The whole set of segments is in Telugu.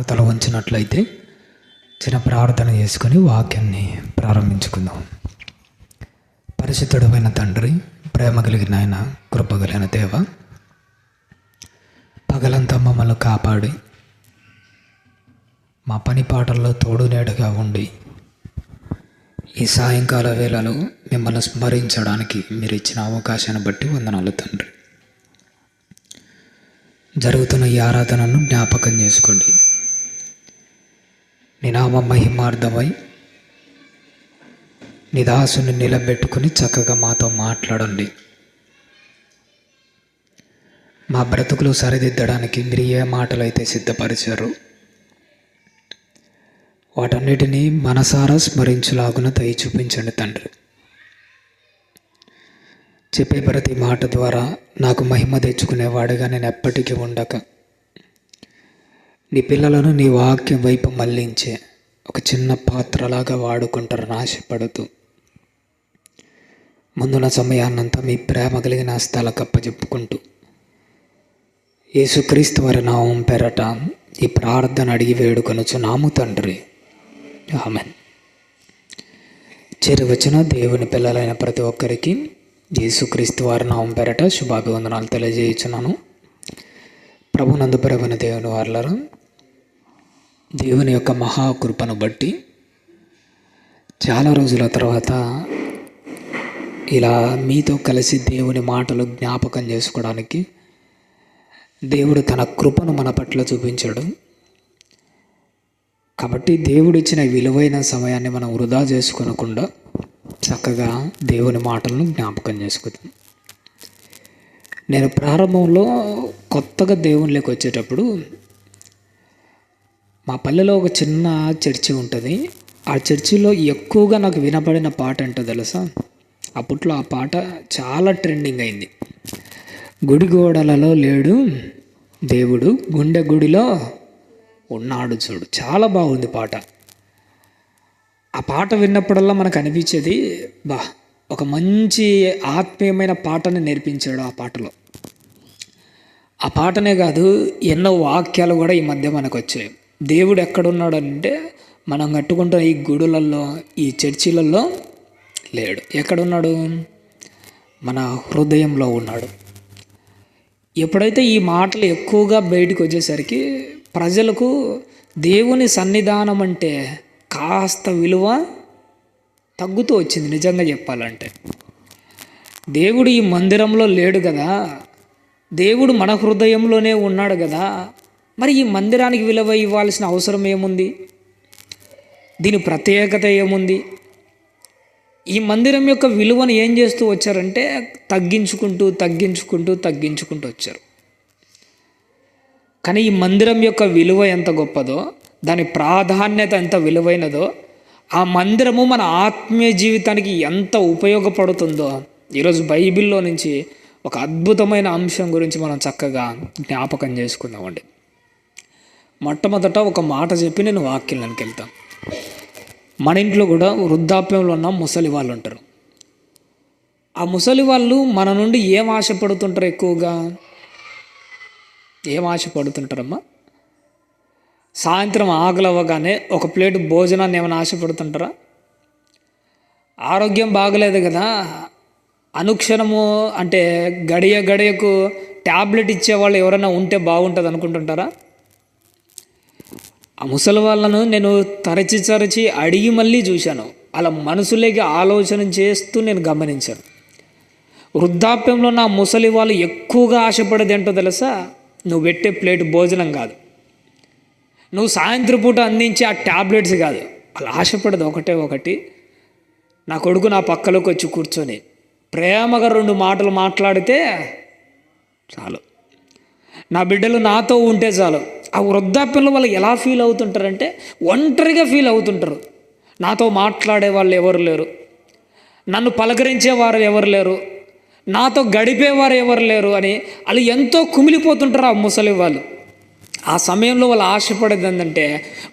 తల వంచినట్లయితే చిన్న ప్రార్థన చేసుకొని వాక్యాన్ని ప్రారంభించుకుందాం. పరిశుద్ధుడైన తండ్రి, ప్రేమ కలిగిన ఆయన, కృప కలిగిన దేవ, పగలంతా మమ్మల్ని కాపాడి మా పని పాటల్లో తోడు నీడగా ఉండి ఈ సాయంకాల వేళలో మిమ్మల్ని స్మరించడానికి మీరు ఇచ్చిన అవకాశాన్ని బట్టి వందనాలు తండ్రి. జరుగుతున్న ఈ ఆరాధనను జ్ఞాపకం చేసుకోండి. నీ నామ మహిమార్థమై నీ దాసుని నిలబెట్టుకుని చక్కగా మాతో మాట్లాడండి. మా బ్రతుకులు సరిదిద్దడానికి మీరు ఏ మాటలు అయితే సిద్ధపరిచారో వాటన్నిటినీ మనసారా స్మరించులాగున దయ చూపించండి తండ్రి. చెప్పే ప్రతి మాట ద్వారా నాకు మహిమ తెచ్చుకునేవాడుగా నేను ఎప్పటికీ ఉండక నీ పిల్లలను నీ వాక్యం వైపు మళ్లించే ఒక చిన్న పాత్రలాగా వాడుకుంటారని ఆశపడుతూ ముందున్న సమయాన్నంతా మీ ప్రేమ కలిగిన హస్తాలకు అప్పచెప్పుకుంటూ యేసుక్రీస్తు వారి నామం పేరట ఈ ప్రార్థన అడిగి వేడుకొనుచున్నాము తండ్రి, ఆమేన్. చేరువచ్చిన దేవుని పిల్లలైన ప్రతి ఒక్కరికి యేసుక్రీస్తు వారి నామం పేరట శుభాభివందనాలు తెలియజేయుచున్నాను. ప్రభునందు ప్రేమైన దేవుని వారలారా, దేవుని యొక్క మహాకృపను బట్టి చాలా రోజుల తర్వాత ఇలా మీతో కలిసి దేవుని మాటలు జ్ఞాపకం చేసుకోవడానికి దేవుడు తన కృపను మన పట్ల చూపించాడు. కాబట్టి దేవుడిచ్చిన విలువైన సమయాన్ని మనం వృధా చేసుకోనకుండా చక్కగా దేవుని మాటలను జ్ఞాపకం చేసుకుందాం. నేను ప్రారంభంలో కొత్తగా దేవునిలోకి వచ్చేటప్పుడు మా పల్లెలో ఒక చిన్న చర్చి ఉంటుంది. ఆ చర్చిలో ఎక్కువగా నాకు వినపడిన పాట ఏంటో తెలుసా? అప్పట్లో ఆ పాట చాలా ట్రెండింగ్ అయింది. గుడి గోడలలో లేడు దేవుడు, గుండె గుడిలో ఉన్నాడు చూడు. చాలా బాగుంది పాట. ఆ పాట విన్నప్పుడల్లా మనకు అనిపించేది, ఒక మంచి ఆత్మీయమైన పాటని నేర్పించాడు ఆ పాటలో. ఆ పాటనే కాదు, ఎన్నో వాక్యాలు కూడా ఈ మధ్య మనకు వచ్చాయి. దేవుడు ఎక్కడున్నాడు అంటే మనం కట్టుకుంటున్న ఈ గుడులలో, ఈ చర్చిలలో లేడు. ఎక్కడున్నాడు? మన హృదయంలో ఉన్నాడు. ఎప్పుడైతే ఈ మాటలు ఎక్కువగా బయటకు వచ్చేసరికి ప్రజలకు దేవుని సన్నిధానం అంటే కాస్త విలువ తగ్గుతూ వచ్చింది. నిజంగా చెప్పాలంటే దేవుడు ఈ మందిరంలో లేడు కదా, దేవుడు మన హృదయంలోనే ఉన్నాడు కదా, మరి ఈ మందిరానికి విలువ ఇవ్వాల్సిన అవసరం ఏముంది? దీని ప్రత్యేకత ఏముంది? ఈ మందిరం యొక్క విలువను ఏం చేస్తూ వచ్చారంటే తగ్గించుకుంటూ వచ్చారు. కానీ ఈ మందిరం యొక్క విలువ ఎంత గొప్పదో, దాని ప్రాధాన్యత ఎంత విలువైనదో, ఆ మందిరము మన ఆత్మీయ జీవితానికి ఎంత ఉపయోగపడుతుందో ఈరోజు బైబిల్లో నుంచి ఒక అద్భుతమైన అంశం గురించి మనం చక్కగా జ్ఞాపకం చేసుకుందామండి. మొట్టమొదట ఒక మాట చెప్పి నేను వాక్యంలోకి వెళ్తాను. మన ఇంట్లో కూడా వృద్ధాప్యంలో ఉన్న ముసలి వాళ్ళు ఉంటారు. ఆ ముసలి వాళ్ళు మన నుండి ఏం ఆశపడుతుంటారు? ఎక్కువగా ఏం ఆశపడుతుంటారమ్మా? సాయంత్రం ఆకలి అవ్వగానే ఒక ప్లేట్ భోజనాన్ని ఏమైనా ఆశపడుతుంటారా? ఆరోగ్యం బాగలేదు కదా, అనుక్షణము అంటే గడియకు ట్యాబ్లెట్ ఇచ్చేవాళ్ళు ఎవరైనా ఉంటే బాగుంటుంది అనుకుంటుంటారా? ఆ ముసలి వాళ్ళను నేను తరచి అడిగి మళ్ళీ చూశాను. అలా మనసులోకి ఆలోచన చేస్తూ నేను గమనించాను. వృద్ధాప్యంలో నా ముసలి వాళ్ళు ఎక్కువగా ఆశపడేది ఏంటో తెలుసా? నువ్వు పెట్టే ప్లేట్ భోజనం కాదు, నువ్వు సాయంత్రం పూట అందించే ఆ ట్యాబ్లెట్స్ కాదు. అలా ఆశపడదు ఒకటి, నా కొడుకు నా పక్కలోకి వచ్చి కూర్చొని ప్రేమగా 2 మాటలు మాట్లాడితే చాలు, నా బిడ్డలు నాతో ఉంటే చాలు. ఆ వృద్ధాప్యంలో వాళ్ళు ఎలా ఫీల్ అవుతుంటారంటే ఒంటరిగా ఫీల్ అవుతుంటారు. నాతో మాట్లాడే వాళ్ళు ఎవరు లేరు, నన్ను పలకరించేవారు ఎవరు లేరు, నాతో గడిపేవారు ఎవరు లేరు అని వాళ్ళు ఎంతో కుమిలిపోతుంటారు ఆ ముసలి వాళ్ళు. ఆ సమయంలో వాళ్ళు ఆశపడేది ఏంటంటే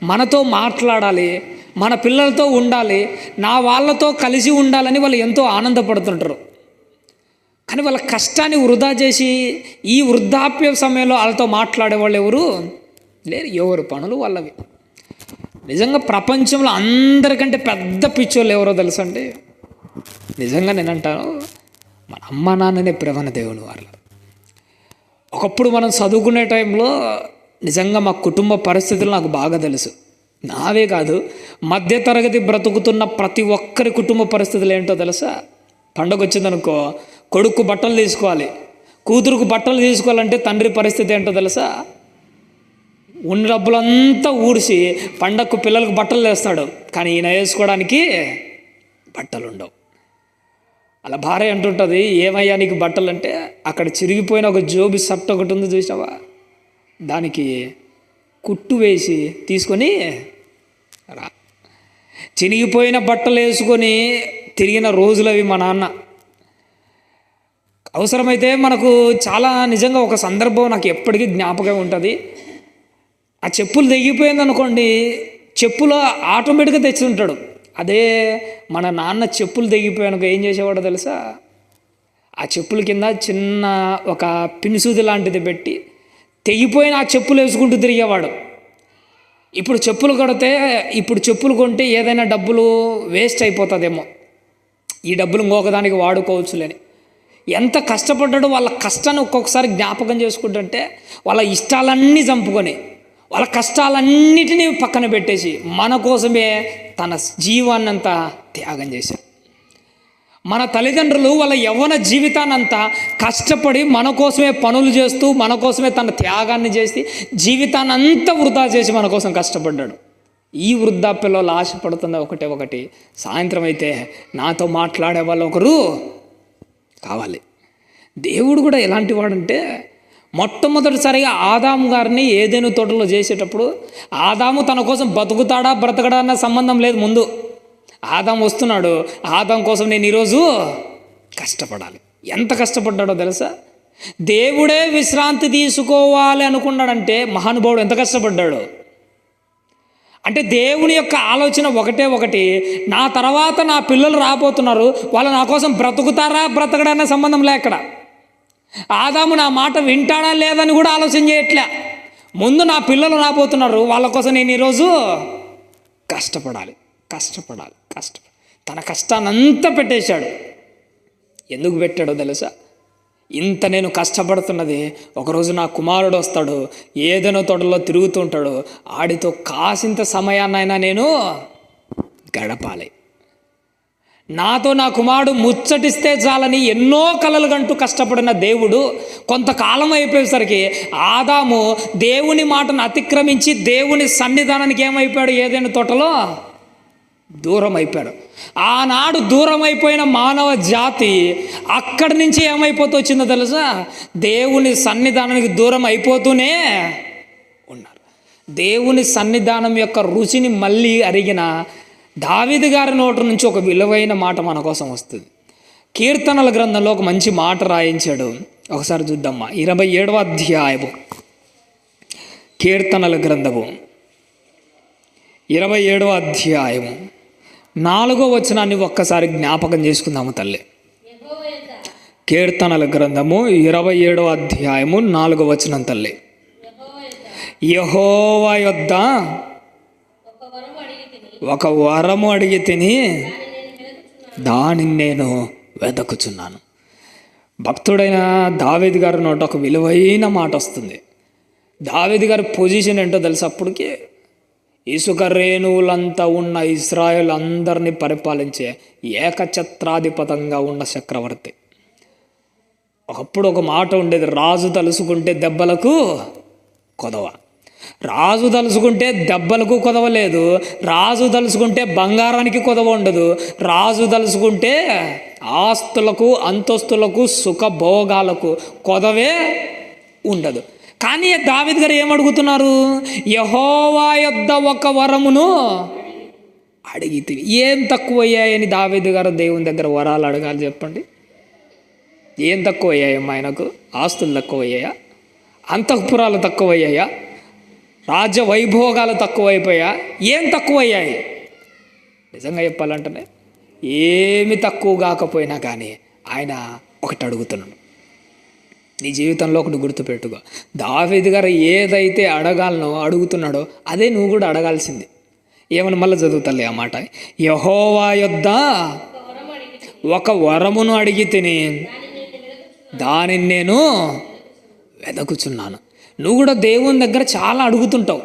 మనతో మాట్లాడాలి, మన పిల్లలతో ఉండాలి, నా వాళ్ళతో కలిసి ఉండాలని వాళ్ళు ఎంతో ఆనందపడుతుంటారు. కానీ వాళ్ళ కష్టాన్ని వృధా చేసి ఈ వృద్ధాప్య సమయంలో వాళ్ళతో మాట్లాడేవాళ్ళు ఎవరు లేదు, ఎవరు పనులు వాళ్ళవి. నిజంగా ప్రపంచంలో అందరికంటే పెద్ద పిచ్చోళ్ళు ఎవరో తెలుసా అండి? నిజంగా నేనంటాను, మన అమ్మ నాన్ననే ప్రవణ దేవుని వాళ్ళు. ఒకప్పుడు మనం చదువుకునే టైంలో నిజంగా మా కుటుంబ పరిస్థితులు నాకు బాగా తెలుసు. నావే కాదు, మధ్యతరగతి బ్రతుకుతున్న ప్రతి ఒక్కరి కుటుంబ పరిస్థితులు ఏంటో తెలుసా? పండగ వచ్చిందనుకో, కొడుకు బట్టలు తీసుకోవాలి, కూతురుకు బట్టలు తీసుకోవాలంటే తండ్రి పరిస్థితి ఏంటో తెలుసా? ఉన్న డబ్బులంతా ఊడిసి పండగకు పిల్లలకు బట్టలు వేస్తాడు, కానీ ఈయన వేసుకోవడానికి బట్టలు ఉండవు. అలా భార్య అంటుంటుంది, ఏమయ్యా నీకు బట్టలు అంటే, అక్కడ చిరిగిపోయిన ఒక జోబి షర్ట్ ఒకటి ఉంది చూసావా, దానికి కుట్టు వేసి తీసుకొని రా. చినిగిపోయిన బట్టలు వేసుకొని తిరిగిన రోజులు అవి మా నాన్న. అవసరమైతే మనకు చాలా నిజంగా ఒక సందర్భం నాకు ఎప్పటికీ జ్ఞాపకం ఉంటుంది. ఆ చెప్పులు తెగిపోయింది అనుకోండి, చెప్పులు ఆటోమేటిక్గా తెచ్చి ఉంటాడు. అదే మన నాన్న చెప్పులు తెగిపోయానుకో ఏం చేసేవాడో తెలుసా? ఆ చెప్పుల కింద చిన్న ఒక పిన్సూది లాంటిది పెట్టి తెగిపోయిన ఆ చెప్పులు వేసుకుంటూ తిరిగేవాడు. ఇప్పుడు చెప్పులు కొంటే ఏదైనా డబ్బులు వేస్ట్ అయిపోతుందేమో, ఈ డబ్బులు ఇంకొకదానికి వాడుకోవచ్చులేని. ఎంత కష్టపడ్డాడో, వాళ్ళ కష్టాన్ని ఒక్కొక్కసారి జ్ఞాపకం చేసుకుంటుంటే వాళ్ళ ఇష్టాలన్నీ చంపుకొని వాళ్ళ కష్టాలన్నిటినీ పక్కన పెట్టేసి మన కోసమే తన జీవాన్నంతా త్యాగం చేశారు. మన తల్లిదండ్రులు వాళ్ళ యవ్వన జీవితాన్నంతా కష్టపడి మన కోసమే పనులు చేస్తూ మన కోసమే తన త్యాగాన్ని చేసి జీవితాన్ని అంతా వృధా చేసి మన కోసం కష్టపడ్డాడు. ఈ వృద్ధాప్యలో ఆశపడుతున్న ఒకటి, సాయంత్రం అయితే నాతో మాట్లాడే వాళ్ళు ఒకరు కావాలి. దేవుడు కూడా ఎలాంటి వాడంటే, మొట్టమొదటిసారిగా ఆదాము గారిని ఏదైనా తోటలో చేసేటప్పుడు ఆదాము తన కోసం బ్రతకడా అన్న సంబంధం లేదు. ముందు ఆదాము వస్తున్నాడు, ఆదాము కోసం నేను ఈరోజు కష్టపడాలి. ఎంత కష్టపడ్డాడో తెలుసా? దేవుడే విశ్రాంతి తీసుకోవాలి అనుకున్నాడంటే మహానుభావుడు ఎంత కష్టపడ్డాడు అంటే, దేవుని యొక్క ఆలోచన ఒకటి, నా తర్వాత నా పిల్లలు రాబోతున్నారు, వాళ్ళు నా కోసం బ్రతకడా అన్న సంబంధం లే. అక్కడ ఆదాము నా మాట వింటాడా లేదని కూడా ఆలోచన చేయట్లే. ముందు నా పిల్లలు రాబోతున్నారు, వాళ్ళ కోసం నేను ఈరోజు కష్టపడాలి. తన కష్టాన్ని అంతా పెట్టేశాడు. ఎందుకు పెట్టాడో తెలుసా? ఇంత నేను కష్టపడుతున్నది, ఒకరోజు నా కుమారుడు వస్తాడు, ఏదైనా తోటలో తిరుగుతూ ఉంటాడు, ఆడితో కాసింత సమయాన్నైనా నేను గడపాలి. నాతో నా కుమారుడు ముచ్చటిస్తే చాలని ఎన్నో కలలు కంటూ కష్టపడిన దేవుడు కొంతకాలం అయిపోయేసరికి ఆదాము దేవుని మాటను అతిక్రమించి దేవుని సన్నిధానానికి ఏమైపోయాడు? ఏదైనా తోటలో దూరం అయిపోయాడు. ఆనాడు దూరం అయిపోయిన మానవ జాతి అక్కడి నుంచి ఏమైపోతూ వచ్చిందో తెలుసా? దేవుని సన్నిధానానికి దూరం అయిపోతూనే ఉన్నారు. దేవుని సన్నిధానం యొక్క రుచిని మళ్ళీ అరిగిన దావీదు గారి నోటి నుంచి ఒక విలువైన మాట మన కోసం వస్తుంది. కీర్తనల గ్రంథంలో ఒక మంచి మాట రాయించాడు, ఒకసారి చూద్దామా. 27వ అధ్యాయము కీర్తనల గ్రంథము 27వ అధ్యాయము 4వ వచనాన్ని ఒక్కసారి జ్ఞాపకం చేసుకుందాము తల్లి. కీర్తనల గ్రంథము 27వ అధ్యాయము 4వ వచనం తల్లి. యెహోవా యొద్ద ఒక వరము అడిగి తిని దానిని నేను వెతుకుచున్నాను. భక్తుడైన దావీదు గారి నోట ఒక విలువైన మాట వస్తుంది. దావీదు గారి పొజిషన్ ఏంటో తెలుసు? అప్పటికి ఇసుక రేణువులంతా ఉన్న ఇశ్రాయేలు అందరినీ పరిపాలించే ఏకఛత్రాధిపతంగా ఉన్న చక్రవర్తి. ఒకప్పుడు ఒక మాట ఉండేది, రాజు తలుసుకుంటే దెబ్బలకు కొదవ. రాజు తలుసుకుంటే దెబ్బలకు కొదవ లేదు, రాజు తలుసుకుంటే బంగారానికి కొదవ ఉండదు, రాజు తలుసుకుంటే ఆస్తులకు అంతస్తులకు సుఖభోగాలకు కొదవే ఉండదు. కానీ దావీదు గారు ఏమడుగుతున్నారు? యెహోవా యొద్ద ఒక వరమును అడిగితే. ఏం తక్కువయ్యాయని దావీదు గారు దేవుని దగ్గర వరాలు అడగాలి చెప్పండి? ఏం తక్కువయ్యాయమ్మా ఆయనకు? ఆస్తులు తక్కువయ్యాయా? అంతఃపురాలు తక్కువయ్యాయా? రాజ్య వైభోగాలు తక్కువైపోయా? ఏం తక్కువయ్యాయి? నిజంగా చెప్పాలంటేనే ఏమి తక్కువ కాకపోయినా కానీ ఆయన ఒకటి అడుగుతున్నాడు, నీ జీవితంలో ఒకటి గుర్తుపెట్టుకో, దావీదు గారు ఏదైతే అడుగుతున్నాడో అదే నువ్వు కూడా అడగాల్సింది. ఏమని మళ్ళీ చదువుతలే ఆ మాట, యెహోవా యొద్ద ఒక వరమును అడిగి తిని దానిని నేను వెదకుచున్నాను. నువ్వు కూడా దేవుని దగ్గర చాలా అడుగుతుంటావు.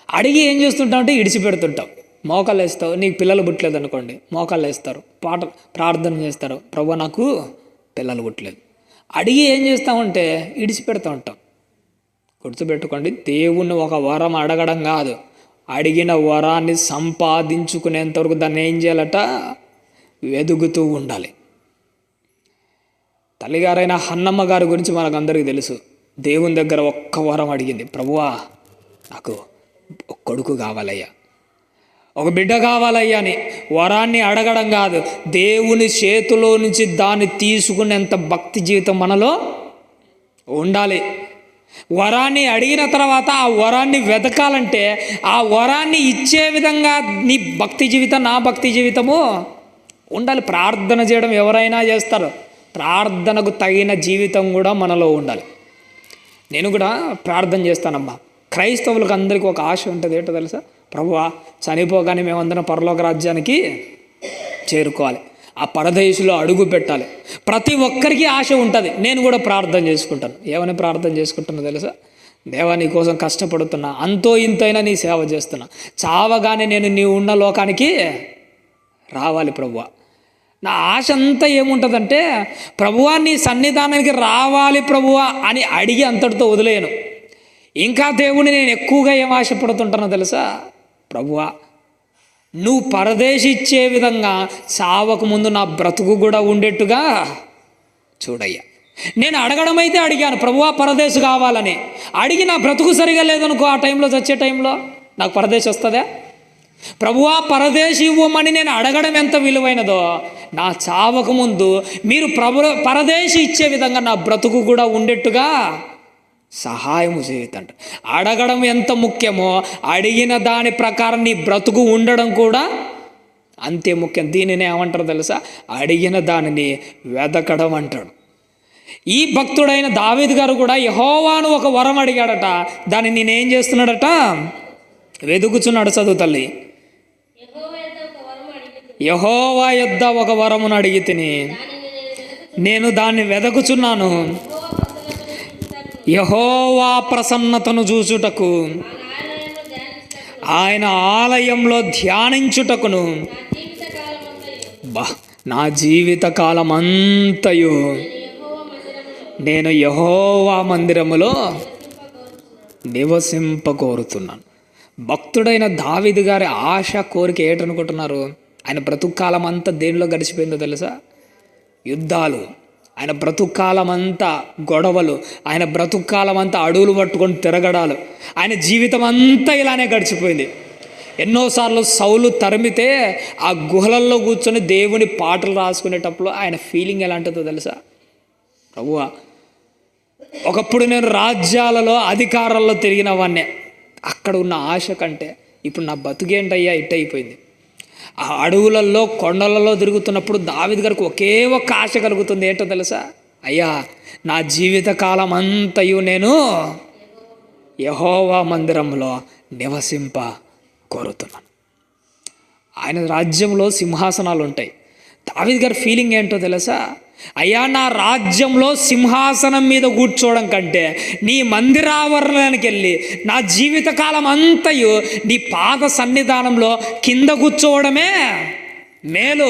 అడిగి ఏం చేస్తుంటావు అంటే ఇడిచిపెడుతుంటావు. మోకాలు వేస్తావు, నీకు పిల్లలు పుట్టలేదు అనుకోండి, మోకాలు వేస్తారు, ప్రార్థన చేస్తారు, ప్రభు నాకు పిల్లలు పుట్టలేదు. అడిగి ఏం చేస్తామంటే ఇడిచిపెడతా ఉంటాం. గుర్తుపెట్టుకోండి, దేవుణ్ణి ఒక వరం అడగడం కాదు, అడిగిన వరాన్ని సంపాదించుకునేంతవరకు దాన్ని ఏం చేయాలట, వెదుగుతూ ఉండాలి. తల్లిగారైన హన్నమ్మ గారి గురించి మనకు అందరికీ తెలుసు. దేవుని దగ్గర ఒక్క వరం అడిగింది, ప్రభువా నాకు ఒక కొడుకు కావాలయ్యా, ఒక బిడ్డ కావాలయ్యా అని. వరాన్ని అడగడం కాదు, దేవుని చేతిలో నుంచి దాన్ని తీసుకునేంత భక్తి జీవితం మనలో ఉండాలి. వరాన్ని అడిగిన తర్వాత ఆ వరాన్ని వెతకాలంటే ఆ వరాన్ని ఇచ్చే విధంగా నీ భక్తి జీవితం, నా భక్తి జీవితము ఉండాలి. ప్రార్థన చేయడం ఎవరైనా చేస్తారు, ప్రార్థనకు తగిన జీవితం కూడా మనలో ఉండాలి. నేను కూడా ప్రార్థన చేస్తానమ్మా. క్రైస్తవులకు అందరికీ ఒక ఆశ ఉంటుంది, ఏంటో తెలుసా, ప్రభువా చనిపోగానే మేమందరం పరలోక రాజ్యానికి చేరుకోవాలి, ఆ పరదేశంలో అడుగు పెట్టాలి. ప్రతి ఒక్కరికి ఆశ ఉంటుంది. నేను కూడా ప్రార్థన చేసుకుంటాను. ఏమని ప్రార్థన చేసుకుంటున్నా తెలుసా, దేవా నీ కోసం కష్టపడుతున్నా, అంతో ఇంతైనా నీ సేవ చేస్తున్నా, చావగానే నేను నీవు ఉన్న లోకానికి రావాలి ప్రభువా. నా ఆశ అంతా ఏముంటుందంటే, ప్రభువా నీ సన్నిధానానికి రావాలి ప్రభువా అని అడిగి అంతటితో వదిలేయను. ఇంకా దేవుని నేను ఎక్కువగా ఏం ఆశపడుతుంటానో తెలుసా, ప్రభువా నువ్వు పరదేశి ఇచ్చే విధంగా సావకు ముందు నా బ్రతుకు కూడా ఉండేట్టుగా చూడయ్యా. నేను అడగడం అయితే అడిగాను, ప్రభువా పరదేశి కావాలని అడిగి నా బ్రతుకు సరిగా లేదనుకో, ఆ టైంలో చచ్చే టైంలో నాకు పరదేశి వస్తుందా? ప్రభువా పరదేశి ఇవ్వమని నేను అడగడం ఎంత విలువైనదో, నా చావకు ముందు మీరు పరదేశి ఇచ్చే విధంగా నా బ్రతుకు కూడా ఉండేట్టుగా సహాయము చేయతంట. అడగడం ఎంత ముఖ్యమో అడిగిన దాని ప్రకారం నీ బ్రతుకు ఉండడం కూడా అంతే ముఖ్యం. దీనిని ఏమంటారు తెలుసా, అడిగిన దానిని వెదకడం అంటాడు. ఈ భక్తుడైన దావీదు గారు కూడా యెహోవాను ఒక వరం అడిగాడట, దాన్ని నేనేం చేస్తున్నాడట, వెదుకుచున్నాడు. చదువు తల్లి, యెహోవా యొద్ద ఒక వరమును అడిగి తిని నేను దాన్ని వెదకుచున్నాను, యెహోవా ప్రసన్నతను చూచుటకు, ఆయన ఆలయంలో ధ్యానించుటకును నా జీవిత కాలమంతయు నేను యెహోవా మందిరములో నివసింపకోరుతున్నాను. భక్తుడైన దావీదు గారి ఆశ, కోరిక ఏంటనుకుంటున్నారు? ఆయన బ్రతుకాలం అంతా దేనిలో గడిచిపోయిందో తెలుసా, యుద్ధాలు. ఆయన బ్రతుకాలం అంతా గొడవలు, ఆయన బ్రతుకాలం అంతా అడవులు పట్టుకొని తిరగడాలు, ఆయన జీవితం అంతా ఇలానే గడిచిపోయింది. ఎన్నోసార్లు సౌలు తరిమితే ఆ గుహలల్లో కూర్చొని దేవుని పాటలు రాసుకునేటప్పుడు ఆయన ఫీలింగ్ ఎలాంటిదో తెలుసా, ప్రభువా ఒకప్పుడు నేను రాజ్యాలలో అధికారాల్లో తిరిగిన వాడినే, అక్కడ ఉన్న ఆశ కంటే ఇప్పుడు నా బతుకేంటయ్యా ఇట్ట అయిపోయింది. ఆ అడవులలో కొండలలో తిరుగుతున్నప్పుడు దావీదు గారికి ఒకే ఒక్క ఆశ కలుగుతుంది, ఏంటో తెలుసా, అయ్యా నా జీవిత కాలం అంతయు నేను యెహోవా మందిరంలో నివసింప కోరుతున్నాను. ఆయన రాజ్యంలో సింహాసనాలు ఉంటాయి. దావీదు గారి ఫీలింగ్ ఏంటో తెలుసా, అయ్యా నా రాజ్యంలో సింహాసనం మీద కూర్చోవడం కంటే నీ మందిరావరణానికి వెళ్ళి నా జీవితకాలం అంతయు నీ పాద సన్నిధానంలో కింద కూర్చోవడమే మేలు.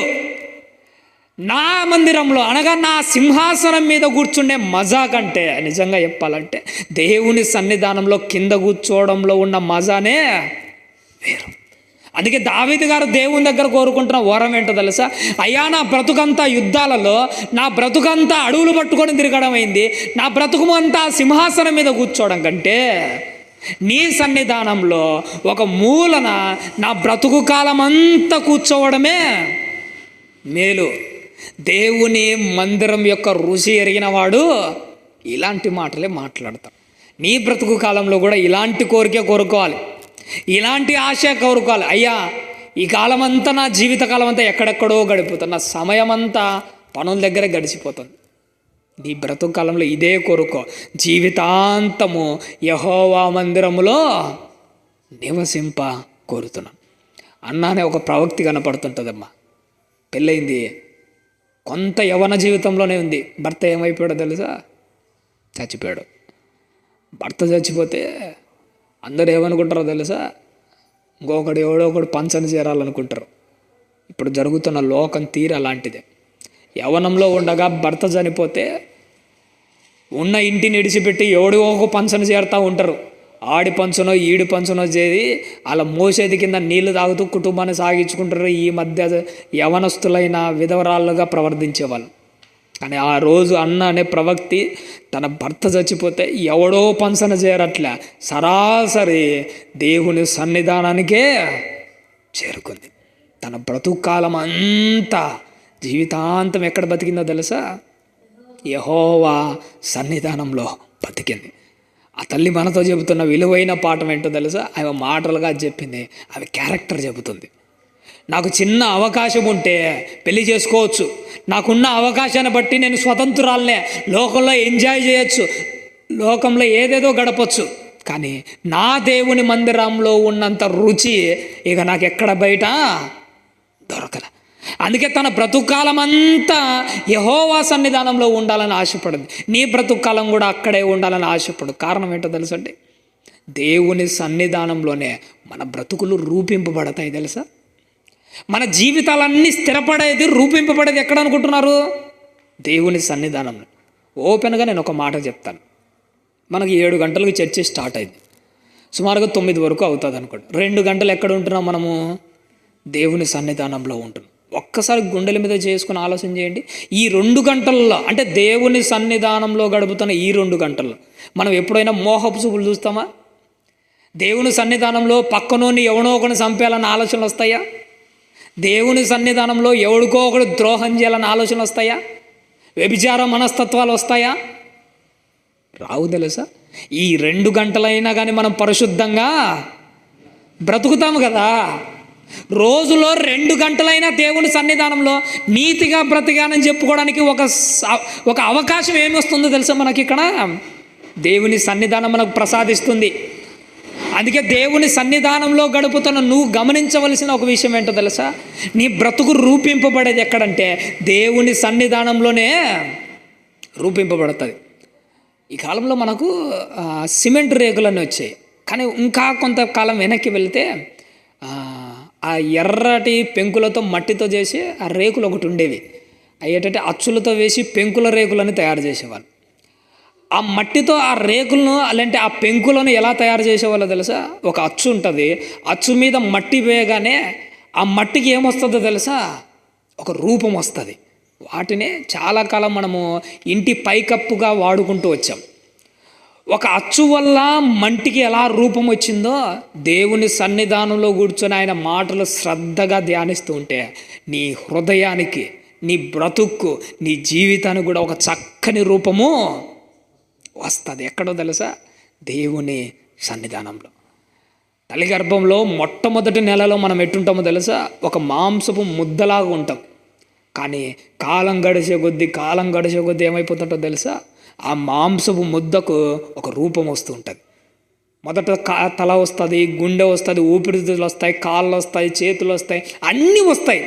నా మందిరంలో అనగా నా సింహాసనం మీద కూర్చుండే మజా కంటే, నిజంగా చెప్పాలంటే దేవుని సన్నిధానంలో కింద కూర్చోవడంలో ఉన్న మజానే వేరు. అందుకే దావీదు గారు దేవుని దగ్గర కోరుకుంటున్న వరం ఏంటో తెలుసా, అయ్యా నా బ్రతుకంతా యుద్ధాలలో, నా బ్రతుకంతా అడవులు పట్టుకొని తిరగడం అయింది, నా బ్రతుకు అంతా సింహాసనం మీద కూర్చోవడం కంటే నీ సన్నిధానంలో ఒక మూలన నా బ్రతుకు కాలం అంతా కూర్చోవడమే మేలు. దేవుని మందిరం యొక్క రుచి ఎరిగిన వాడు ఇలాంటి మాటలే మాట్లాడతాడు. నీ బ్రతుకు కాలంలో కూడా ఇలాంటి కోరికే కోరుకోవాలి, ఇలాంటి ఆశ కోరుకోవాలి. అయ్యా ఈ కాలం అంతా, నా జీవిత కాలం అంతా ఎక్కడెక్కడో గడిపోతుంది, నా సమయం అంతా పనుల దగ్గరే గడిచిపోతుంది, నీ బ్రతుకు కాలంలో ఇదే కోరుకో, జీవితాంతము యెహోవా మందిరములో నివసింప కోరుతున్నాను. అన్నానే ఒక ప్రవక్తి కనపడుతుంటుందమ్మా. పెళ్ళయింది, కొంత యవ్వన జీవితంలోనే ఉంది. భర్త ఏమైపోయాడో తెలుసా? చచ్చిపోయాడు. భర్త చచ్చిపోతే అందరూ ఏమనుకుంటారో తెలుసా? ఇంకొకడు ఎవడో ఒకడు పంచన చేరాలనుకుంటారు. ఇప్పుడు జరుగుతున్న లోకం తీరు అలాంటిదే. యవ్వనంలో ఉండగా భర్త చనిపోతే ఉన్న ఇంటిని ఇడిచిపెట్టి ఎవడో ఒక పంచన చేరుతూ ఉంటారు. ఆడి పంచనో ఈడి పంచనో చేరి అలా మోసేది కింద నీళ్లు తాగుతూ కుటుంబాన్ని సాగించుకుంటారు. ఈ మధ్య యవనస్తులైన విధవరాళ్ళుగా ప్రవర్తించేవాళ్ళు. కానీ ఆ రోజు అన్న అనే ప్రవక్తి తన భర్త చచ్చిపోతే ఎవడో పంచన చేరట్లే, సరాసరి దేవుని సన్నిధానానికే చేరుకుంది. తన బ్రతుకాలం అంతా జీవితాంతం ఎక్కడ బతికిందో తెలుసా? యెహోవా సన్నిధానంలో బతికింది. ఆ తల్లి మనతో చెబుతున్న విలువైన పాఠం ఏంటో తెలుసా? ఆమె మాటలుగా చెప్పింది, ఆమె క్యారెక్టర్ చెబుతుంది. నాకు చిన్న అవకాశం ఉంటే పెళ్లి చేసుకోవచ్చు, నాకున్న అవకాశాన్ని బట్టి నేను స్వతంత్రాలనే, లోకంలో ఎంజాయ్ చేయొచ్చు, లోకంలో ఏదేదో గడపచ్చు, కానీ నా దేవుని మందిరంలో ఉన్నంత రుచి ఇక నాకు ఎక్కడ బయట దొరకల. అందుకే తన బ్రతుకాలం అంతా యెహోవా సన్నిధానంలో ఉండాలని ఆశపడింది. నీ బ్రతుకాలం కూడా అక్కడే ఉండాలని ఆశపడు. కారణం ఏంటో తెలుసండి? దేవుని సన్నిధానంలోనే మన బ్రతుకులు రూపింపబడతాయి. తెలుసా? మన జీవితాలన్నీ స్థిరపడేది, రూపింపబడేది ఎక్కడ అనుకుంటున్నారు? దేవుని సన్నిధానంలో. ఓపెన్గా నేను ఒక మాట చెప్తాను. మనకి 7 గంటలకు చర్చి స్టార్ట్ అయింది, సుమారుగా 9 వరకు అవుతుంది అనుకోండి. 2 గంటలు ఎక్కడ ఉంటున్నాం మనము? దేవుని సన్నిధానంలో ఉంటున్నాం. ఒక్కసారి గుండెల మీద చేసుకుని ఆలోచన చేయండి. ఈ 2 గంటల్లో, అంటే దేవుని సన్నిధానంలో గడుపుతున్న ఈ 2 గంటల్లో మనం ఎప్పుడైనా మోహపు చూపులు చూస్తామా? దేవుని సన్నిధానంలో పక్కనోని ఎవడో ఒకని చంపేయాలన్న ఆలోచనలు వస్తాయా? దేవుని సన్నిధానంలో ఎవడికో ఒకడు ద్రోహం చేయాలన్న ఆలోచనలు వస్తాయా? వ్యభిచార మనస్తత్వాలు వస్తాయా? రావు. తెలుసా? ఈ 2 గంటలైనా కానీ మనం పరిశుద్ధంగా బ్రతుకుతాము కదా. రోజులో 2 గంటలైనా దేవుని సన్నిధానంలో నీతిగా బ్రతికానని చెప్పుకోవడానికి ఒక అవకాశం ఏమి వస్తుందో తెలుసా? మనకి ఇక్కడ దేవుని సన్నిధానం మనకు ప్రసాదిస్తుంది. అందుకే దేవుని సన్నిధానంలో గడుపుతున్న నువ్వు గమనించవలసిన ఒక విషయం ఏంటో తెలుసా? నీ బ్రతుకు రూపింపబడేది ఎక్కడంటే దేవుని సన్నిధానంలోనే రూపింపబడుతుంది. ఈ కాలంలో మనకు సిమెంట్ రేకులన్నీ వచ్చాయి, కానీ ఇంకా కొంతకాలం వెనక్కి వెళ్తే ఆ ఎర్రటి పెంకులతో మట్టితో చేసి ఆ రేకులు ఒకటి ఉండేవి. అయ్యేటంటే అచ్చులతో వేసి పెంకుల రేకులను తయారు చేసేవాళ్ళు. ఆ మట్టితో ఆ రేకులను, అలాంటి ఆ పెంకులను ఎలా తయారు చేసేవాళ్ళో తెలుసా? ఒక అచ్చు ఉంటుంది, అచ్చు మీద మట్టి వేయగానే ఆ మట్టికి ఏమొస్తుందో తెలుసా? ఒక రూపం వస్తుంది. వాటినే చాలా కాలం మనము ఇంటి పైకప్పుగా వాడుకుంటూ వచ్చాం. ఒక అచ్చు వల్ల మంటికి ఎలా రూపం వచ్చిందో, దేవుని సన్నిధానంలో కూర్చొని ఆయన మాటలు శ్రద్ధగా ధ్యానిస్తూ ఉంటే నీ హృదయానికి, నీ బ్రతుక్కు, నీ జీవితానికి కూడా ఒక చక్కని రూపము వస్తుంది. ఎక్కడో తెలుసా? దేవుని సన్నిధానంలో. తల్లి గర్భంలో మొట్టమొదటి నెలలో మనం ఎట్టుంటామో తెలుసా? ఒక మాంసపు ముద్దలాగా ఉంటాం. కానీ కాలం గడిచే కొద్దీ ఏమైపోతుంటో తెలుసా? ఆ మాంసపు ముద్దకు ఒక రూపం వస్తూ ఉంటుంది. మొదట తల వస్తుంది, గుండె వస్తుంది, ఊపిరితిత్తులు వస్తాయి, కాళ్ళు వస్తాయి, చేతులు వస్తాయి, అన్నీ వస్తాయి.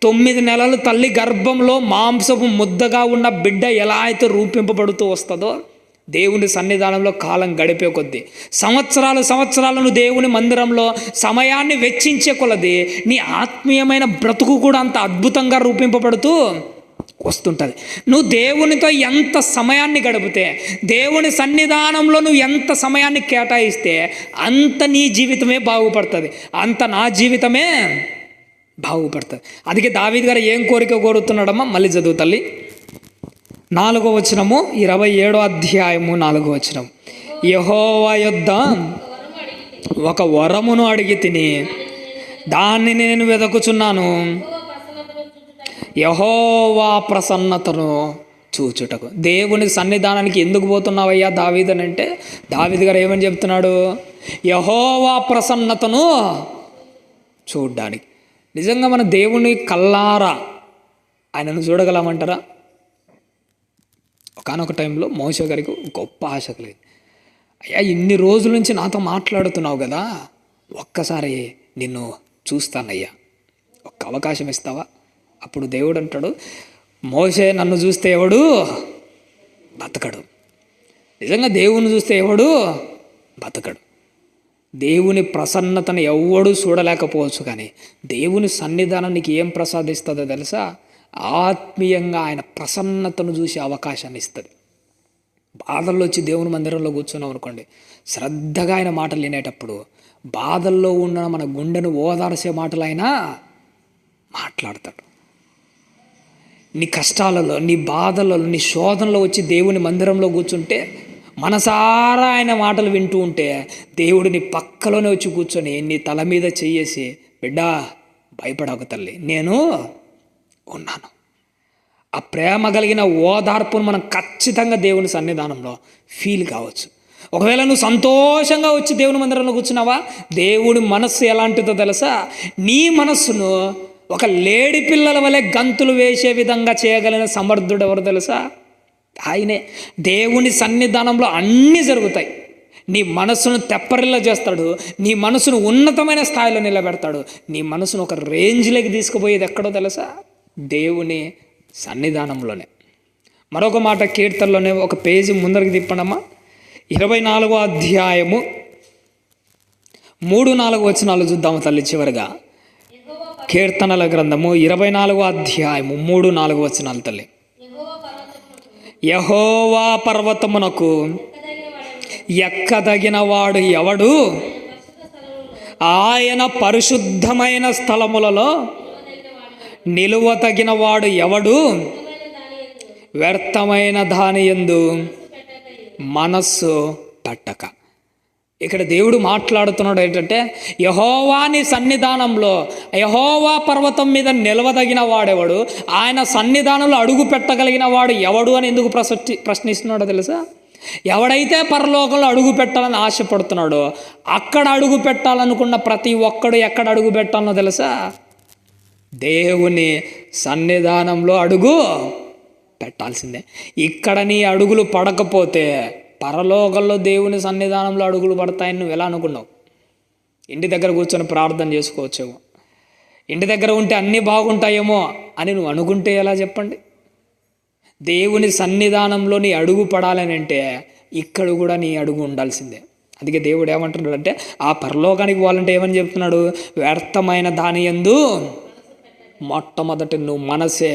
9 నెలలు తల్లి గర్భంలో మాంసపు ముద్దగా ఉన్న బిడ్డ ఎలా అయితే రూపింపబడుతూ వస్తుందో, దేవుని సన్నిధానంలో కాలం గడిపే కొద్దీ, సంవత్సరాలను దేవుని మందిరంలో సమయాన్ని వెచ్చించే కొలది నీ ఆత్మీయమైన బ్రతుకు కూడా అంత అద్భుతంగా రూపింపబడుతూ వస్తుంటుంది. నువ్వు దేవునితో ఎంత సమయాన్ని గడిపితే, దేవుని సన్నిధానంలో నువ్వు ఎంత సమయాన్ని కేటాయిస్తే అంత నీ జీవితమే బాగుపడుతుంది, అంత నా జీవితమే బాగుపడుతుంది. అందుకే దావీదు గారు ఏం కోరిక కోరుతున్నాడమ్మా? మళ్ళీ చదువు తల్లి. 4వ వచనము, 27వ అధ్యాయము 4వ వచనం. యెహోవా యొద్ద ఒక వరమును అడిగి తిని దాన్ని నేను వెదకుచున్నాను, యెహోవా ప్రసన్నతను చూచుటకు. దేవుని సన్నిధానానికి ఎందుకు పోతున్నావయ్యా దావీదు అని అంటే, దావీదు గారు ఏమని చెప్తున్నాడు? యెహోవా ప్రసన్నతను చూడ్డానికి. నిజంగా మన దేవుని కల్లారా ఆయనను చూడగలమంటారా? ఒకానొక టైంలో మోషే గారికి గొప్ప ఆశ కలిగింది. అయ్యా, ఇన్ని రోజుల నుంచి నాతో మాట్లాడుతున్నావు కదా, ఒక్కసారి నిన్ను చూస్తానయ్యా, ఒక్క అవకాశం ఇస్తావా? అప్పుడు దేవుడు అంటాడు, మోషే నన్ను చూస్తే ఎవడు బతకడు. నిజంగా దేవుని చూస్తే ఎవడు బతకడు. దేవుని ప్రసన్నతను ఎవడు చూడలేకపోవచ్చు, కానీ దేవుని సన్నిధానం నీకు ఏం ప్రసాదిస్తుందో తెలుసా? ఆత్మీయంగా ఆయన ప్రసన్నతను చూసే అవకాశాన్ని ఇస్తుంది. బాధల్లో వచ్చి దేవుని మందిరంలో కూర్చున్నాం అనుకోండి, శ్రద్ధగా ఆయన మాటలు వినేటప్పుడు బాధల్లో ఉన్న మన గుండెను ఓదార్చే మాటలు ఆయన మాట్లాడతాడు. నీ కష్టాలలో, నీ బాధలలో, నీ శోధనలో వచ్చి దేవుని మందిరంలో కూర్చుంటే, మనసారా ఆయన మాటలు వింటూ ఉంటే, దేవుడు నీ పక్కలోనే వచ్చి కూర్చొని నీ తల మీద చెయ్యేసి, బిడ్డా భయపడక తల్లి, నేను ఉన్నాను. ఆ ప్రేమ కలిగిన ఓదార్పును మనం ఖచ్చితంగా దేవుని సన్నిధానంలో ఫీల్ కావచ్చు. ఒకవేళ నువ్వు సంతోషంగా వచ్చి దేవుని మందిరంలో కూర్చున్నావా, దేవుడి మనస్సు ఎలాంటిదో తెలుసా? నీ మనస్సును ఒక లేడి పిల్లల వలె గంతులు వేసే విధంగా చేయగలిగిన సమర్థుడు ఎవరు తెలుసా? ఆయనే. దేవుని సన్నిధానంలో అన్నీ జరుగుతాయి. నీ మనసును తెప్పరిల్లా చేస్తాడు, నీ మనసును ఉన్నతమైన స్థాయిలో నిలబెడతాడు, నీ మనసును ఒక రేంజ్లోకి తీసుకుపోయేది ఎక్కడో తెలుసా? దేవుని సన్నిధానంలోనే. మరొక మాట కీర్తనలోనే, ఒక పేజీ ముందరికి తిప్పడమ్మా, 24వ అధ్యాయము 3-4 వచనాలు చూద్దాము తల్లి. చివరిగా కీర్తనల గ్రంథము 24వ అధ్యాయము 3-4 వచనాలు తల్లి. యెహోవా పర్వతమునకు ఎక్కదగిన వాడు ఎవడు? ఆయన పరిశుద్ధమైన స్థలములలో నిలువతగిన వాడు ఎవడు? వ్యర్థమైన దాని యందు మనస్సు పెట్టక. ఇక్కడ దేవుడు మాట్లాడుతున్నాడు ఏంటంటే, యెహోవాని సన్నిధానంలో, యెహోవా పర్వతం మీద నిలవదగిన వాడెవడు, ఆయన సన్నిధానంలో అడుగు పెట్టగలిగిన వాడు ఎవడు అని ఎందుకు ప్రశ్నిస్తున్నాడో తెలుసా? ఎవడైతే పరలోకంలో అడుగు పెట్టాలని ఆశపడుతున్నాడో, అక్కడ అడుగు పెట్టాలనుకున్న ప్రతి ఒక్కడు ఎక్కడ అడుగు పెట్టాలనో తెలుసా? దేవుని సన్నిధానంలో అడుగు పెట్టాల్సిందే. ఇక్కడ నీ అడుగులు పడకపోతే పరలోకంలో దేవుని సన్నిధానంలో అడుగులు పడతాయని నువ్వు ఎలా అనుకున్నావు? ఇంటి దగ్గర కూర్చొని ప్రార్థన చేసుకోవచ్చేమో, ఇంటి దగ్గర ఉంటే అన్నీ బాగుంటాయేమో అని నువ్వు అనుకుంటే ఎలా చెప్పండి? దేవుని సన్నిధానంలో నీ అడుగు పడాలని అంటే ఇక్కడ కూడా నీ అడుగు ఉండాల్సిందే. అందుకే దేవుడు ఏమంటున్నాడంటే, ఆ పరలోకానికి పోవాలంటే ఏమని చెప్తున్నాడు? వ్యర్థమైన దాని యందు మొట్టమొదటి నువ్వు మనసే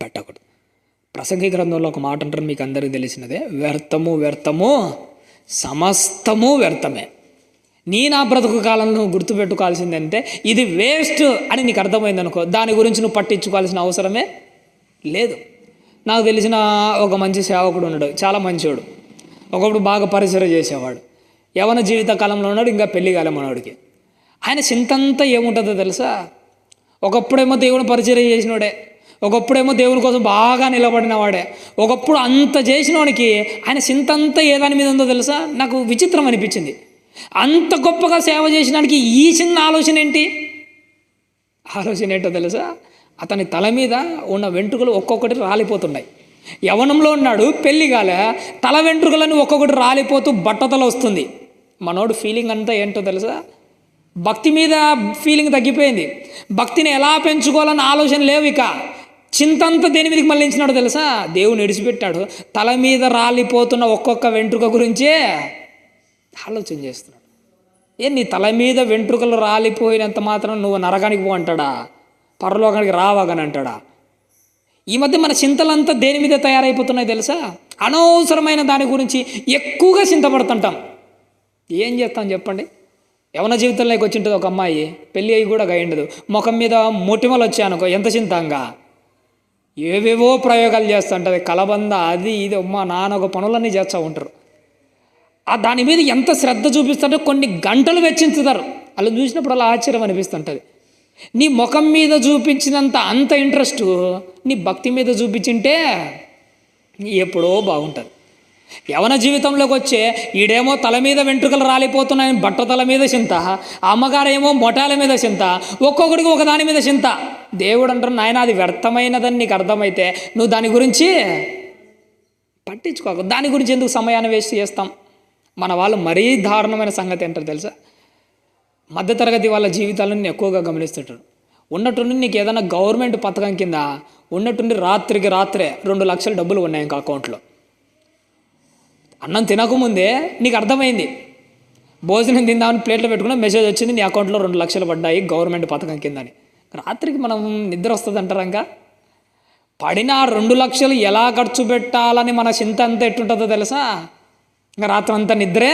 పెట్టకూడదు. ప్రసంగి గ్రంథంలో ఒక మాట అంటారు, మీకు అందరికీ తెలిసినదే, వ్యర్థము వ్యర్థము సమస్తము వ్యర్థమే. నా బ్రతుకు కాలంలో నువ్వు గుర్తుపెట్టుకోవాల్సిందంటే, ఇది వేస్ట్ అని నీకు అర్థమైంది అనుకో, దాని గురించి నువ్వు పట్టించుకోవాల్సిన అవసరమే లేదు. నాకు తెలిసిన ఒక మంచి సేవకుడు ఉన్నాడు, చాలా మంచివాడు. ఒకప్పుడు బాగా పరిచయం చేసేవాడు. యవన జీవిత కాలంలో ఉన్నాడు, ఇంకా పెళ్లి కాలే మనవాడికి. ఆయన చింతంతా ఏముంటుందో తెలుసా? ఒకప్పుడేమో దేవుని పరిచయం చేసినవాడే, ఒకప్పుడేమో దేవుని కోసం బాగా నిలబడిన వాడే, ఒకప్పుడు అంత చేసిన వాడికి ఆయన చింతంతా ఏ దాని మీద ఉందో తెలుసా? నాకు విచిత్రం అనిపించింది. అంత గొప్పగా సేవ చేసినానికి ఈ చిన్న ఆలోచన ఏంటి? ఆలోచన ఏంటో తెలుసా? అతని తల మీద ఉన్న వెంట్రుకలు ఒక్కొక్కటి రాలిపోతున్నాయి. యవనంలో ఉన్నాడు, పెళ్లి కాలే, తల వెంట్రుకలన్నీ ఒక్కొక్కటి రాలిపోతూ బట్టతల వస్తుంది. మనోడు ఫీలింగ్ అంతా ఏంటో తెలుసా? భక్తి మీద ఫీలింగ్ తగ్గిపోయింది. భక్తిని ఎలా పెంచుకోవాలన్న ఆలోచన లేవు. ఇక చింతంతా దేని మీదకి మళ్ళించినాడు తెలుసా? దేవుని విడిచిపెట్టాడు. తల మీద రాలిపోతున్న ఒక్కొక్క వెంట్రుక గురించే ఆలోచన చేస్తున్నాడు. నీ తల మీద వెంట్రుకలు రాలిపోయినంత మాత్రం నువ్వు నరకానికి పో అంటాడా? పరలోకానికి రావాగని అంటాడా? ఈ మధ్య మన చింతలంతా దేని మీద తయారైపోతున్నాయి తెలుసా? అనవసరమైన దాని గురించి ఎక్కువగా చింతపడుతుంటాం. ఏం చేస్తాం చెప్పండి? యవన జీవితంలోకి వచ్చింటుంది ఒక అమ్మాయి, పెళ్ళి అయ్యి కూడా అయ్యిండదు, ముఖం మీద మొటిమలు వచ్చాయనుకో, ఎంత చింతంగా ఏవేవో ప్రయోగాలు చేస్తుంటుంది, కలబంద అది ఇది, మా నాన్న ఒక పనులన్నీ చేస్తూ ఉంటారు. దాని మీద ఎంత శ్రద్ధ చూపిస్తుంటే కొన్ని గంటలు వెచ్చించుతారు. అలా చూసినప్పుడు అలా ఆశ్చర్యం అనిపిస్తుంటుంది. నీ ముఖం మీద చూపించినంత అంత ఇంట్రెస్ట్ నీ భక్తి మీద చూపించింటే ఎప్పుడో బాగుంటుంది. యవన జీవితంలోకి వచ్చే ఈడేమో తల మీద వెంట్రుకలు రాలిపోతున్నాయని బట్ట తల మీద చింత, అమ్మగారేమో మొటాల మీద చింత, ఒక్కొక్కడికి ఒక దాని మీద చింత. దేవుడు అంటారు, నాయన అది వ్యర్థమైనదని నీకు అర్థమైతే నువ్వు దాని గురించి పట్టించుకోక దాని గురించి ఎందుకు సమయాన్ని వేస్ట్ చేస్తాం? మన వాళ్ళు మరీ దారుణమైన సంగతి ఏంటో తెలుసా, మధ్యతరగతి వాళ్ళ జీవితాలను నేను ఎక్కువగా గమనిస్తుంటాను. ఉన్నట్టుండి నీకు ఏదైనా గవర్నమెంట్ పథకం కింద ఉన్నట్టుండి రాత్రికి రాత్రే 2 లక్షల డబ్బులు ఉన్నాయి ఇంకా అకౌంట్లో. అన్నం తినకముందే నీకు అర్థమైంది, భోజనం తిందామని ప్లేట్లో పెట్టుకున్న మెసేజ్ వచ్చింది, నీ అకౌంట్లో 2 లక్షలు పడ్డాయి గవర్నమెంట్ పథకం కింద అని. రాత్రికి మనం నిద్ర వస్తుంది అంటారా? ఇంకా పడిన 2 లక్షలు ఎలా ఖర్చు పెట్టాలని మన చింత అంతా ఎట్టుంటుందో తెలుసా? ఇంకా రాత్రి అంతా నిద్రే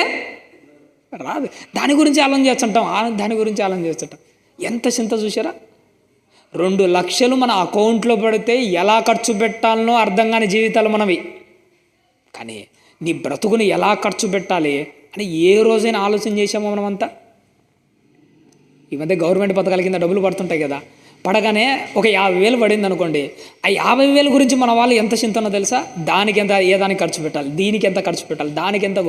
రాదు. దాని గురించి ఆలోచించుంటాం, దాని గురించి ఆలోచించుంటాం. ఎంత చింత చూసారా? 2 లక్షలు మన అకౌంట్లో పడితే ఎలా ఖర్చు పెట్టాలనో అర్థం కాని జీవితాలు మనవి. కానీ నీ బ్రతుకుని ఎలా ఖర్చు పెట్టాలి అని ఏ రోజైనా ఆలోచన చేసామో మనమంతా? ఈ మధ్య గవర్నమెంట్ పథకాల కింద డబ్బులు పడుతుంటాయి కదా, పడగానే ఒక 50,000 పడింది అనుకోండి, ఆ 50,000 గురించి మన వాళ్ళు ఎంత చింతనో తెలుసా? దానికి ఎంత, ఏ దానికి ఖర్చు పెట్టాలి, దీనికి ఎంత ఖర్చు పెట్టాలి, దానికి ఎంత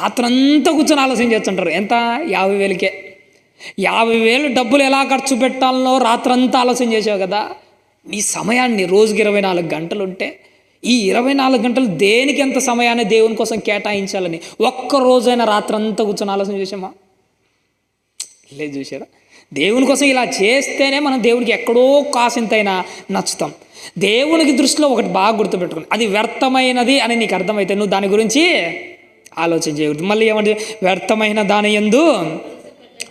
రాత్రంతా కూర్చొని ఆలోచన చేస్తుంటారు. ఎంత? 50,000కే. 50,000 డబ్బులు ఎలా ఖర్చు పెట్టాలనో రాత్రంతా ఆలోచన చేసావు కదా. నీ సమయాన్ని రోజుకి 24 గంటలు ఉంటే ఈ 24 గంటలు దేనికి ఎంత సమయాన్ని దేవుని కోసం కేటాయించాలని ఒక్కరోజైనా రాత్రంతా కూర్చొని ఆలోచన చేసామా? లేదు. చూసారా? దేవుని కోసం ఇలా చేస్తేనే మనం దేవునికి ఎక్కడో కాసింతైనా నచ్చుతాం. దేవునికి దృష్టిలో ఒకటి బాగా గుర్తుపెట్టుకుని, అది వ్యర్థమైనది అని నీకు అర్థమైతే నువ్వు దాని గురించి ఆలోచన చేయకూడదు. మళ్ళీ ఏమంటే, వ్యర్థమైన దాని యందు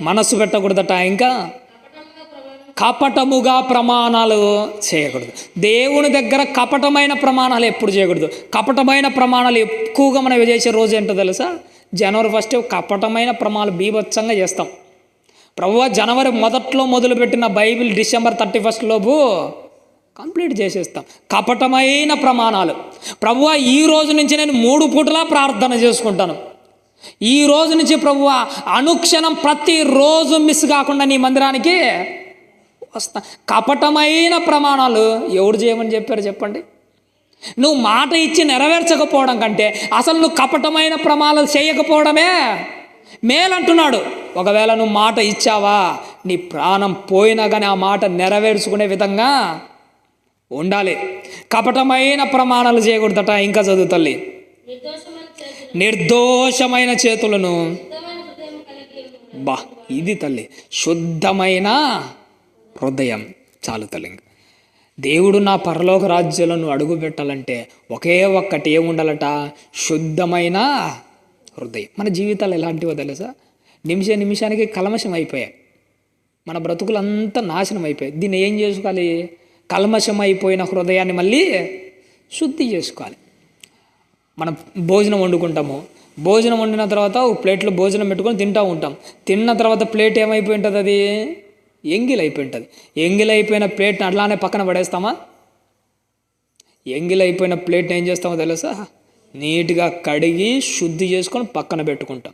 మనస్సు పెట్టకూడదట. ఇంకా కపటముగా ప్రమాణాలు చేయకూడదు. దేవుని దగ్గర కపటమైన ప్రమాణాలు ఎప్పుడు చేయకూడదు. కపటమైన ప్రమాణాలు ఎక్కువగా మనం చేసే రోజు ఏంటో తెలుసా? జనవరి 1 కపటమైన ప్రమాణాలు బీభత్సంగా చేస్తాం. ప్రభువా, జనవరి మొదట్లో మొదలుపెట్టిన బైబిల్ డిసెంబర్ 31 లోపు కంప్లీట్ చేసేస్తాం. కపటమైన ప్రమాణాలు. ప్రభువా, ఈ రోజు నుంచి నేను 3 పూటలా ప్రార్థన చేసుకుంటాను, ఈ రోజు నుంచి ప్రభువా అనుక్షణం ప్రతిరోజు మిస్ కాకుండా నీ మందిరానికి వస్తా. కపటమైన ప్రమాణాలు ఎవడు చేయమని చెప్పారు చెప్పండి? నువ్వు మాట ఇచ్చి నెరవేర్చకపోవడం కంటే అసలు నువ్వు కపటమైన ప్రమాణాలు చేయకపోవడమే మేలంటున్నాడు. ఒకవేళ నువ్వు మాట ఇచ్చావా, నీ ప్రాణం పోయినా కానీ ఆ మాట నెరవేర్చుకునే విధంగా ఉండాలి. కపటమైన ప్రమాణాలు చేయకూడదట. ఇంకా చదువు తల్లి. నిర్దోషమైన చేతులను, బా ఇది తల్లి, శుద్ధమైన హృదయం. చాలు తల్లి. దేవుడు నా పరలోక రాజ్యాలను అడుగు పెట్టాలంటే ఒకే ఒక్కటి ఏముండాలట? శుద్ధమైన హృదయం. మన జీవితాలు ఎలాంటివో తెలుసా? నిమిషానికి కల్మషం అయిపోయాయి, మన బ్రతుకులంతా నాశనం అయిపోయాయి. దీన్ని ఏం చేసుకోవాలి? కల్మషం అయిపోయిన హృదయాన్ని మళ్ళీ శుద్ధి చేసుకోవాలి. మనం భోజనం వండుకుంటాము, భోజనం వండిన తర్వాత ఒక ప్లేట్లో భోజనం పెట్టుకొని తింటూ ఉంటాం. తిన్న తర్వాత ప్లేట్ ఏమైపోయి ఉంటుంది? అది ఎంగిల్ అయిపోయి ఉంటుంది. ఎంగిల్ అయిపోయిన ప్లేట్ని అట్లానే పక్కన పడేస్తామా? ఎంగిల్ అయిపోయిన ప్లేట్ని ఏం చేస్తామో తెలుసా? నీట్గా కడిగి శుద్ధి చేసుకొని పక్కన పెట్టుకుంటాం.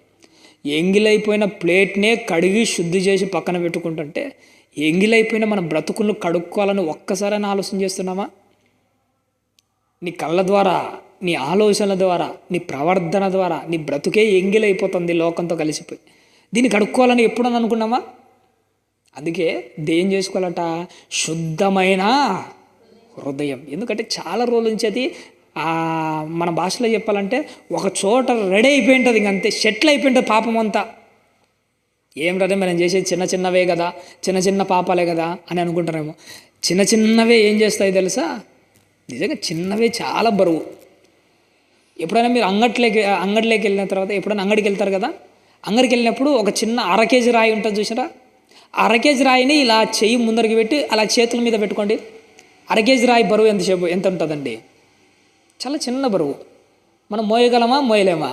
ఎంగిలైపోయిన ప్లేట్నే కడిగి శుద్ధి చేసి పక్కన పెట్టుకుంటుంటే ఎంగిలైపోయిన మన బ్రతుకులను కడుక్కోవాలని ఒక్కసారైనా ఆలోచన చేస్తున్నామా? నీ కళ్ళ ద్వారా, నీ ఆలోచనల ద్వారా, నీ ప్రవర్తన ద్వారా నీ బ్రతుకే ఎంగిలైపోతుంది లోకంతో కలిసిపోయి. దీన్ని కడుక్కోవాలని ఎప్పుడని అనుకున్నామా? అందుకే దేం చేసుకోవాలట? శుద్ధమైన హృదయం. ఎందుకంటే చాలా రోజుల నుంచి అది మన భాషలో చెప్పాలంటే ఒక చోట రెడీ అయిపోయి ఉంటుంది, ఇంకంతే సెటిల్ అయిపోయి ఉంటుంది పాపం అంతా. ఏం రదే మనం చేసేది చిన్నవే కదా, చిన్న పాపాలే కదా అని అనుకుంటారేమో. చిన్నవే ఏం చేస్తాయి తెలుసా? నిజంగా చిన్నవే చాలా బరువు. ఎప్పుడైనా మీరు అంగడిలోకి వెళ్ళిన తర్వాత ఎప్పుడైనా అంగడికి వెళ్తారు కదా, అంగడికి వెళ్ళినప్పుడు ఒక చిన్న 1/2 కేజీ రాయి ఉంటుంది చూసారా? 1/2 కేజీ రాయిని ఇలా చెయ్యి ముందరికి పెట్టి అలా చేతుల మీద పెట్టుకోండి. 1/2 కేజీ రాయి బరువు ఎంత ఉంటుందండి? చాలా చిన్న బరువు. మనం మోయగలమా, మోయలేమా?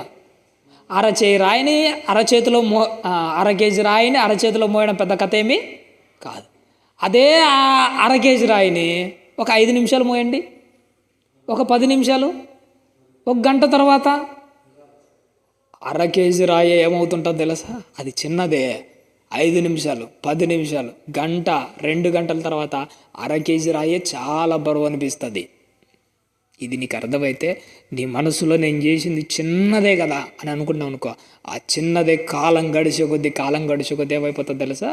1/2 కేజీ రాయిని అరచేతిలో మోయడం పెద్ద కథ ఏమీ కాదు. అదే 1/2 కేజీ రాయిని ఒక 5 నిమిషాలు మోయండి, ఒక 10 నిమిషాలు, 1 గంట తర్వాత 1/2 కేజీ రాయి ఏమవుతుంటుందో తెలుసా? అది చిన్నదే. 5 నిమిషాలు, 10 నిమిషాలు, గంట, 2 గంటల తర్వాత 1/2 కేజీ రాయే చాలా బరువు అనిపిస్తుంది. ఇది నీకు అర్థమైతే నీ మనసులో నేను చేసింది చిన్నదే కదా అని అనుకున్నావు అనుకో, ఆ చిన్నదే కాలం గడిచే కొద్దీ ఏమైపోతుంది తెలుసా?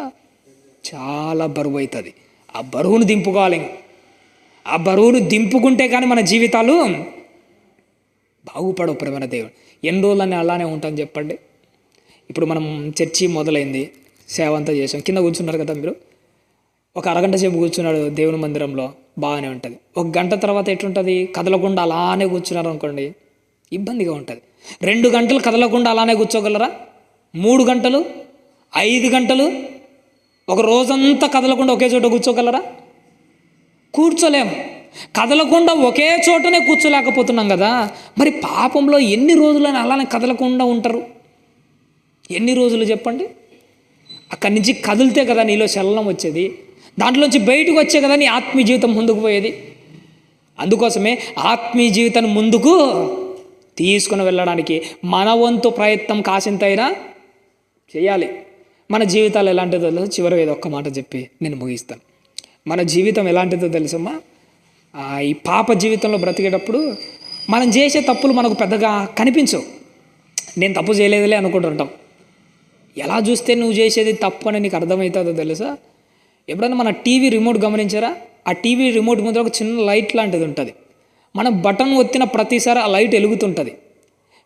చాలా బరువు అవుతుంది. ఆ బరువును దింపుకోవాలి. ఆ బరువును దింపుకుంటే కానీ మన జీవితాలు బాగుపడవు ప్రేమైన దేవుడు. ఎన్ని రోజులని అలానే ఉంటాను చెప్పండి. ఇప్పుడు మనం చర్చి మొదలైంది, సేవ అంతా చేసాం, కింద కూర్చున్నారు కదా మీరు, ఒక అరగంట సేపు కూర్చున్నాడు దేవుని మందిరంలో, బాగానే ఉంటుంది. ఒక గంట తర్వాత ఎట్లుంటుంది? కదలకుండా అలానే కూర్చున్నారు అనుకోండి, ఇబ్బందిగా ఉంటుంది. 2 గంటలు కదలకుండా అలానే కూర్చోగలరా? 3 గంటలు, 5 గంటలు, ఒక రోజంతా కదలకుండా ఒకే చోట కూర్చోగలరా? కూర్చోలేము. కదలకుండా ఒకే చోటనే కూర్చోలేకపోతున్నాం కదా. మరి పాపంలో ఎన్ని రోజులని అలానే కదలకుండా ఉంటారు? ఎన్ని రోజులు చెప్పండి? అక్కడి నుంచి కదిలితే కదా నీలో చలనం వచ్చేది, దాంట్లోంచి బయటకు వచ్చే కదా నీ ఆత్మీయ జీవితం ముందుకు పోయేది. అందుకోసమే ఆత్మీయ జీవితాన్ని ముందుకు తీసుకుని వెళ్ళడానికి మన వంతు ప్రయత్నం కాసింతైనా చేయాలి. మన జీవితాలు ఎలాంటిదో తెలుసు. చివరిగా ఇది ఒక్క మాట చెప్పి నేను ముగిస్తాను. మన జీవితం ఎలాంటిదో తెలుసమ్మా? ఈ పాప జీవితంలో బ్రతికేటప్పుడు మనం చేసే తప్పులు మనకు పెద్దగా కనిపించవు. నేను తప్పు చేయలేదులే అనుకుంటుంటాం. ఎలా చూస్తే నువ్వు చేసేది తప్పు అని నీకు అర్థమవుతుందో తెలుసా? ఎప్పుడైనా మన టీవీ రిమోట్ గమనించారా? ఆ టీవీ రిమోట్ ముందర ఒక చిన్న లైట్ లాంటిది ఉంటుంది. మనం బటన్ ఒత్తిన ప్రతిసారి ఆ లైట్ వెలుగుతుంటుంది.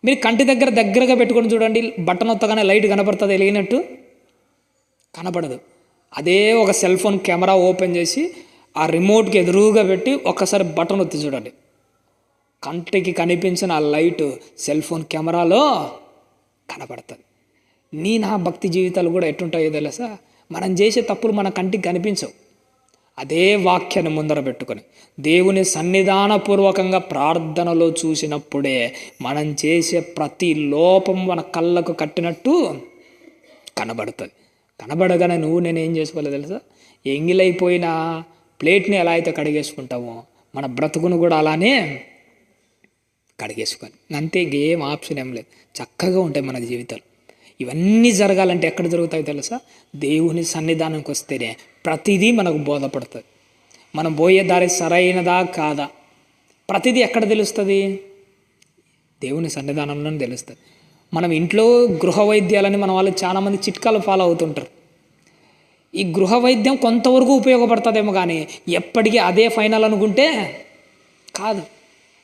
మీరు కంటి దగ్గరగా పెట్టుకొని చూడండి, బటన్ ఒత్తగానే లైట్ కనపడుతుంది, వెలిగినట్టు కనపడదు. అదే ఒక సెల్ ఫోన్ కెమెరా ఓపెన్ చేసి ఆ రిమోట్కి ఎదురుగా పెట్టి ఒక్కసారి బటన్ ఒత్తి చూడండి, కంటికి కనిపించిన ఆ లైట్ సెల్ ఫోన్ కెమెరాలో కనపడుతుంది. నా భక్తి జీవితాలు కూడా ఎట్టుంటాయో తెలుసా? మనం చేసే తప్పులు మన కంటికి కనిపించవు. అదే వాక్యాన్ని ముందర పెట్టుకొని దేవుని సన్నిధానపూర్వకంగా ప్రార్థనలో చూసినప్పుడే మనం చేసే ప్రతి లోపం మన కళ్ళకు కట్టినట్టు కనబడుతుంది. కనబడగానే నేనేం చేసుకోలేదు తెలుసా? ఎంగిలైపోయిన ప్లేట్ని ఎలా అయితే కడిగేసుకుంటామో మన బ్రతుకును కూడా అలానే కడిగేసుకొని, అంతే. ఏం ఆప్షన్ ఏం లేదు. చక్కగా ఉంటాయి మన జీవితాలు. ఇవన్నీ జరగాలంటే ఎక్కడ జరుగుతాయో తెలుసా? దేవుని సన్నిధానానికి వస్తేనే ప్రతిదీ మనకు బోధపడుతుంది. మనం పోయే దారి సరైనదా కాదా ప్రతిదీ ఎక్కడ తెలుస్తుంది? దేవుని సన్నిధానంలోనే తెలుస్తుంది. మనం ఇంట్లో గృహ వైద్యాలని మన వాళ్ళు చాలామంది చిట్కాలు ఫాలో అవుతుంటారు. ఈ గృహ వైద్యం కొంతవరకు ఉపయోగపడుతుందేమో, కానీ ఎప్పటికీ అదే ఫైనల్ అనుకుంటే కాదు.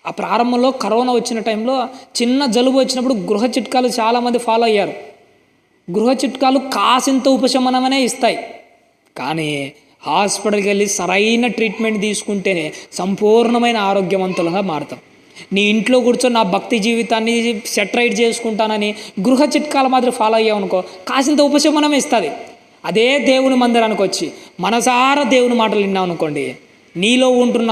ఆ ప్రారంభంలో కరోనా వచ్చిన టైంలో చిన్న జలుబు వచ్చినప్పుడు గృహ చిట్కాలు చాలామంది ఫాలో అయ్యారు. గృహ చిట్కాలు కాసింత ఉపశమనమనే ఇస్తాయి, కానీ హాస్పిటల్కి వెళ్ళి సరైన ట్రీట్మెంట్ తీసుకుంటేనే సంపూర్ణమైన ఆరోగ్యవంతులుగా మారుతాం. నీ ఇంట్లో కూర్చొని నా భక్తి జీవితాన్ని సెటరైట్ చేసుకుంటానని గృహ చిట్కాల మాదిరి ఫాలో అయ్యావనుకో, కాసింత ఉపశమనం ఇస్తుంది. అదే దేవుని మందిరానికి వచ్చి మనసారా దేవుని మాటలు విన్నావు అనుకోండి, నీలో ఉంటున్న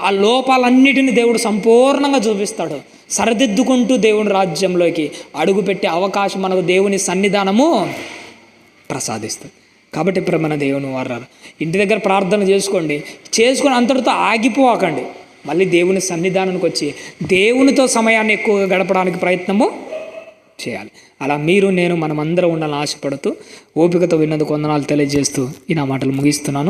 ఆ లోపాలన్నిటిని దేవుడు సంపూర్ణంగా చూపిస్తాడు. సరిదిద్దుకుంటూ దేవుని రాజ్యంలోకి అడుగుపెట్టే అవకాశం మనకు దేవుని సన్నిధానము ప్రసాదిస్తుంది. కాబట్టి ఇప్పుడు మన దేవుని వారారు ఇంటి దగ్గర ప్రార్థన చేసుకొని అంతటితో ఆగిపోకండి. మళ్ళీ దేవుని సన్నిధానానికి వచ్చి దేవునితో సమయాన్ని ఎక్కువగా గడపడానికి ప్రయత్నము చేయాలి. అలా మీరు నేను మనమందరం ఉండాలని ఆశపడుతూ ఓపికతో విన్నందుకు వందనాలు తెలియజేస్తూ ఈ నా మాటలు ముగిస్తున్నాను.